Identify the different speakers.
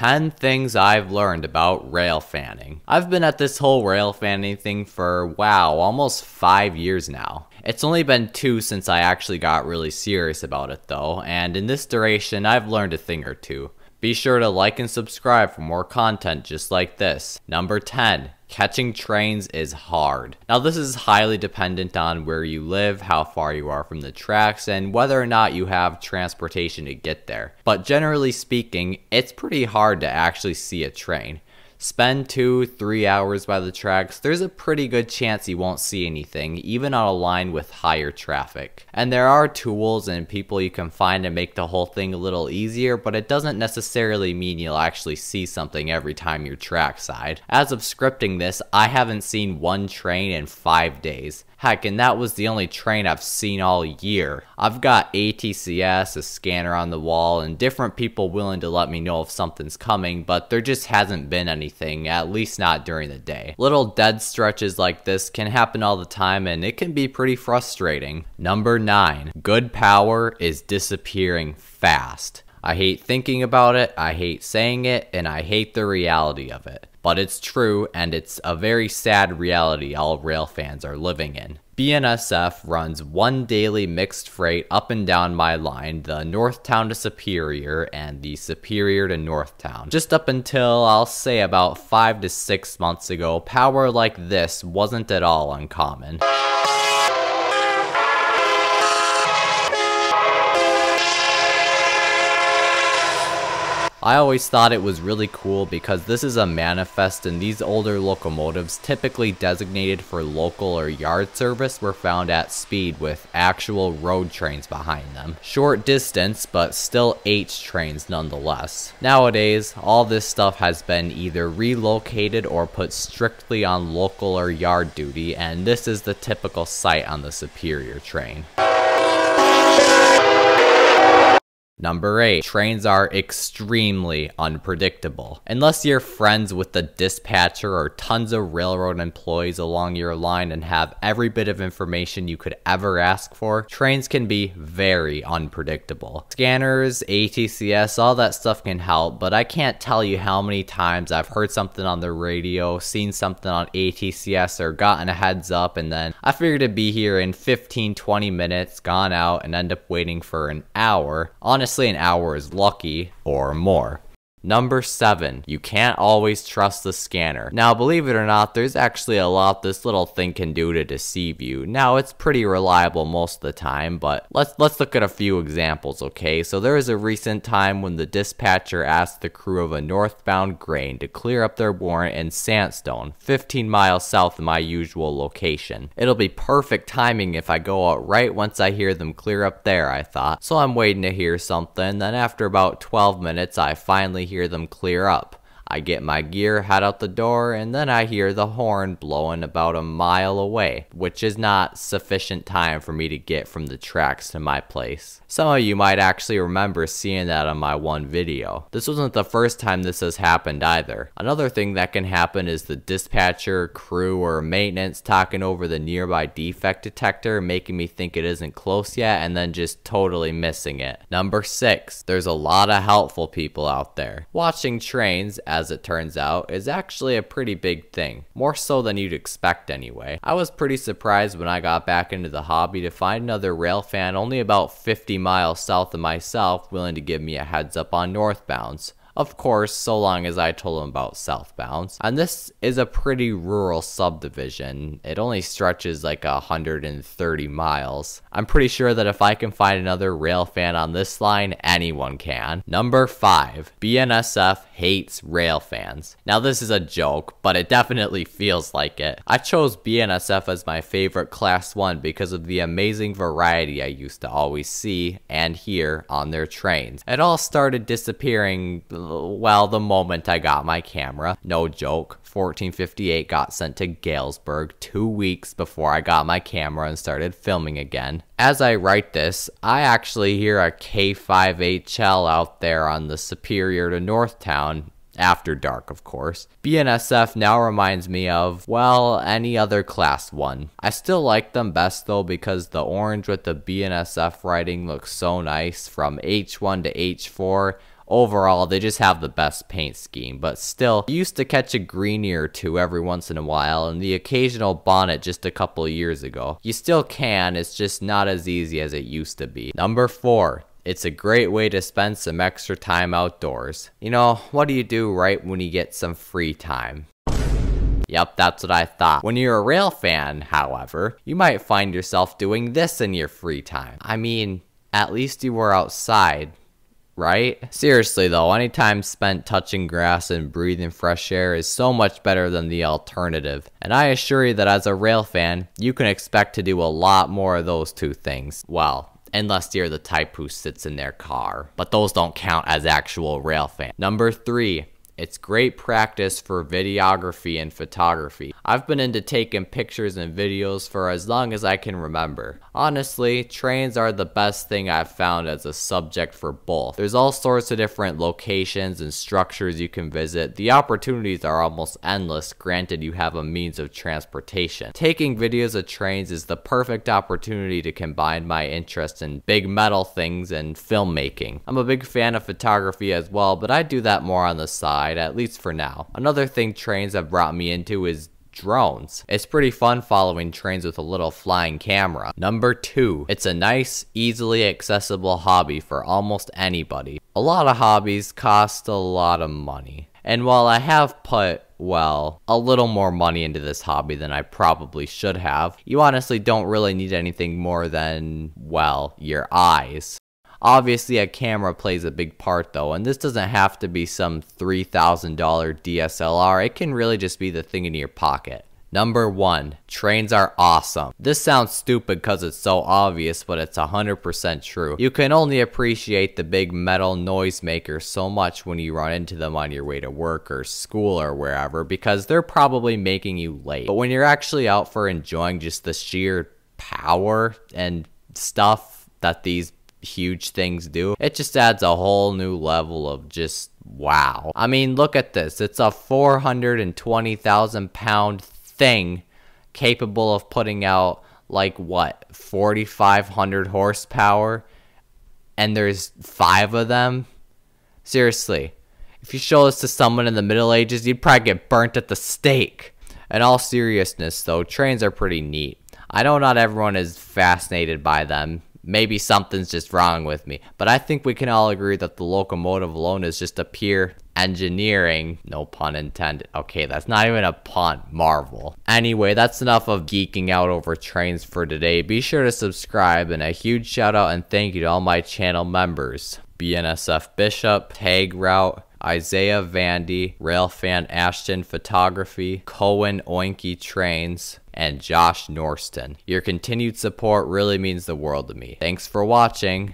Speaker 1: 10 things I've learned about rail fanning. I've been at this whole rail fanning thing for, wow, almost 5 years now. It's only been 2 since I actually got really serious about it though, and in this duration I've learned a thing or two. Be sure to like and subscribe for more content just like this. Number 10. Catching trains is hard. Now this is highly dependent on where you live, how far you are from the tracks, and whether or not you have transportation to get there. But generally speaking, it's pretty hard to actually see a train. Spend 2-3 hours by the tracks, there's a pretty good chance you won't see anything, even on a line with higher traffic. And there are tools and people you can find to make the whole thing a little easier, but it doesn't necessarily mean you'll actually see something every time you're trackside. As of scripting this, I haven't seen one train in 5 days. Heck, and that was the only train I've seen all year. I've got ATCS, a scanner on the wall, and different people willing to let me know if something's coming, but there just hasn't been anything, at least not during the day. Little dead stretches like this can happen all the time, and it can be pretty frustrating. Number 9. Good power is disappearing fast. I hate thinking about it, I hate saying it, and I hate the reality of it. But it's true, and it's a very sad reality all rail fans are living in. BNSF runs one daily mixed freight up and down my line, the Northtown to Superior and the Superior to Northtown. Just up until, I'll say, about 5 to 6 months ago, power like this wasn't at all uncommon. I always thought it was really cool because this is a manifest, and these older locomotives typically designated for local or yard service were found at speed with actual road trains behind them. Short distance, but still H trains nonetheless. Nowadays, all this stuff has been either relocated or put strictly on local or yard duty, and this is the typical sight on the Superior train. Number 8. Trains are extremely unpredictable. Unless you're friends with the dispatcher or tons of railroad employees along your line and have every bit of information you could ever ask for, trains can be very unpredictable. Scanners, ATCS, all that stuff can help, but I can't tell you how many times I've heard something on the radio, seen something on ATCS, or gotten a heads up, and then I figured it'd be here in 15-20 minutes, gone out, and end up waiting for an hour. Honestly, an hour is lucky, or more. Number 7. You can't always trust the scanner. Now, believe it or not, there's actually a lot this little thing can do to deceive you. Now, it's pretty reliable most of the time, but let's look at a few examples, okay? So there was a recent time when the dispatcher asked the crew of a northbound grain to clear up their warrant in Sandstone, 15 miles south of my usual location. It'll be perfect timing if I go out right once I hear them clear up there, I thought. So I'm waiting to hear something, then after about 12 minutes, I finally hear them clear up. I get my gear, head out the door, and then I hear the horn blowing about a mile away, which is not sufficient time for me to get from the tracks to my place. Some of you might actually remember seeing that on my one video. This wasn't the first time this has happened either. Another thing that can happen is the dispatcher, crew, or maintenance talking over the nearby defect detector, making me think it isn't close yet and then just totally missing it. Number 6. There's a lot of helpful people out there. Watching trains, as it turns out, is actually a pretty big thing. More so than you'd expect anyway. I was pretty surprised when I got back into the hobby to find another rail fan only about 50 miles south of myself willing to give me a heads up on northbounds. Of course, so long as I told him about southbounds. And this is a pretty rural subdivision. It only stretches like 130 miles. I'm pretty sure that if I can find another rail fan on this line, anyone can. Number 5. BNSF hates rail fans. Now this is a joke, but it definitely feels like it. I chose BNSF as my favorite class 1 because of the amazing variety I used to always see and hear on their trains. It all started disappearing, well, the moment I got my camera. No joke. 1458 got sent to Galesburg 2 weeks before I got my camera and started filming again. As I write this, I actually hear a K5HL out there on the Superior to Northtown. After dark, of course. BNSF now reminds me of, well, any other class 1. I still like them best though because the orange with the BNSF writing looks so nice from H1 to H4, Overall, they just have the best paint scheme, but still, you used to catch a greenie or two every once in a while, and the occasional bonnet just a couple years ago. You still can, it's just not as easy as it used to be. Number 4. It's a great way to spend some extra time outdoors. You know, what do you do right when you get some free time? Yep, that's what I thought. When you're a rail fan, however, you might find yourself doing this in your free time. I mean, at least you were outside, right? Seriously though, any time spent touching grass and breathing fresh air is so much better than the alternative. And I assure you that as a rail fan, you can expect to do a lot more of those two things. Well, unless you're the type who sits in their car. But those don't count as actual rail fans. Number 3. It's great practice for videography and photography. I've been into taking pictures and videos for as long as I can remember. Honestly, trains are the best thing I've found as a subject for both. There's all sorts of different locations and structures you can visit. The opportunities are almost endless, granted you have a means of transportation. Taking videos of trains is the perfect opportunity to combine my interest in big metal things and filmmaking. I'm a big fan of photography as well, but I do that more on the side, at least for now. Another thing trains have brought me into is drones. It's pretty fun following trains with a little flying camera. Number 2, it's a nice, easily accessible hobby for almost anybody. A lot of hobbies cost a lot of money. And while I have put, well, a little more money into this hobby than I probably should have, you honestly don't really need anything more than, well, your eyes. Obviously, a camera plays a big part though, and this doesn't have to be some $3,000 DSLR, it can really just be the thing in your pocket. Number 1, trains are awesome. This sounds stupid because it's so obvious, but it's 100% true. You can only appreciate the big metal noisemakers so much when you run into them on your way to work or school or wherever, because they're probably making you late. But when you're actually out for enjoying just the sheer power and stuff that these huge things do, it just adds a whole new level of just wow. I mean, look at this. It's a 420,000 pound thing capable of putting out like what, 4,500 horsepower, and there's 5 of them. Seriously, if you show this to someone in the Middle Ages, you'd probably get burnt at the stake. In all seriousness though, trains are pretty neat. I know not everyone is fascinated by them. Maybe something's just wrong with me, but I think we can all agree that the locomotive alone is just a pure engineering, no pun intended. Okay, that's not even a pun, marvel. Anyway, that's enough of geeking out over trains for today. Be sure to subscribe, and a huge shout out and thank you to all my channel members. BNSF Bishop, Tag Route, Isaiah Vandy, Railfan Ashton Photography, Cohen Oinky Trains, and Josh Norston. Your continued support really means the world to me. Thanks for watching.